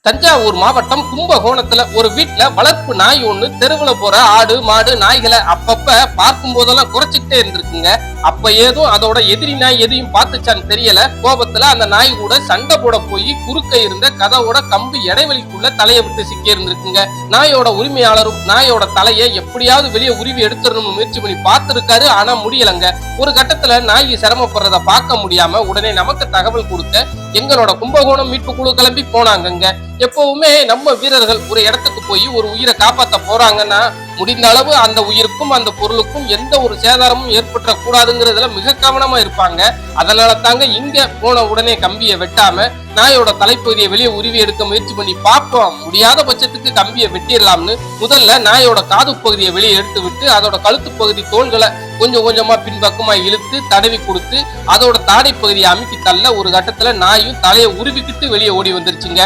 தஞ்சாவூர் மாவட்டம் கும்பகோணத்துல ஒரு வீட்டுல வளர்ப்பு நாய் ஒண்ணு தெருவுல போற ஆடு மாடு நாய்களை அப்பப்ப பார்க்கும் போதெல்லாம் குறைச்சிக்கிட்டே இருந்திருக்குங்க. அப்ப ஏதும் அதோட எதிரி நாய் எதையும் பார்த்துச்சான்னு தெரியல. கோபத்துல அந்த நாய் கூட சண்டை போட போய் குறுக்க இருந்த கதவோட கம்பு இடைவெளிக்குள்ள தலையை விட்டு சிக்கி இருந்திருக்குங்க. நாயோட உரிமையாளரும் நாயோட தலையை எப்படியாவது வெளியே உருவி எடுத்துடணும்னு முயற்சி பண்ணி பார்த்திருக்காரு. ஆனா முடியலங்க. ஒரு கட்டத்துல நாய் சிரமப்படுறத பார்க்க முடியாம உடனே நமக்கு தகவல் கொடுக்க எங்களோட கும்பகோணம் மீட்பு குழு கிளம்பி போனாங்க. எப்பவுமே நம்ம வீரர்கள் ஒரு இடத்துக்கு போய் ஒரு உயிரை காப்பாற்ற போறாங்கன்னா முடிந்த அளவு அந்த உயிருக்கும் அந்த பொருளுக்கும் எந்த ஒரு சேதாரமும் ஏற்பட்ட கூடாதுங்கிறதுல மிக கவனமா இருப்பாங்க. அதனால தாங்க இங்க போன உடனே கம்பியை வெட்டாம நாயோட தலைப்பகுதியை வெளியே உருவி எடுக்க முயற்சி பண்ணி பார்ப்போம். முடியாத பட்சத்துக்கு கம்பியை வெட்டிடலாம்னு முதல்ல நாயோட காது பகுதியை வெளியே எடுத்து விட்டு அதோட கழுத்து பகுதி தோள்களை கொஞ்சம் கொஞ்சமா பின்பக்கமா இழுத்து தடவி கொடுத்து அதோட தாடை பகுதியை அமுக்கி தள்ள ஒரு கட்டத்துல நாயும் தலையை உருவிக்கிட்டு வெளியே ஓடி வந்துருச்சுங்க.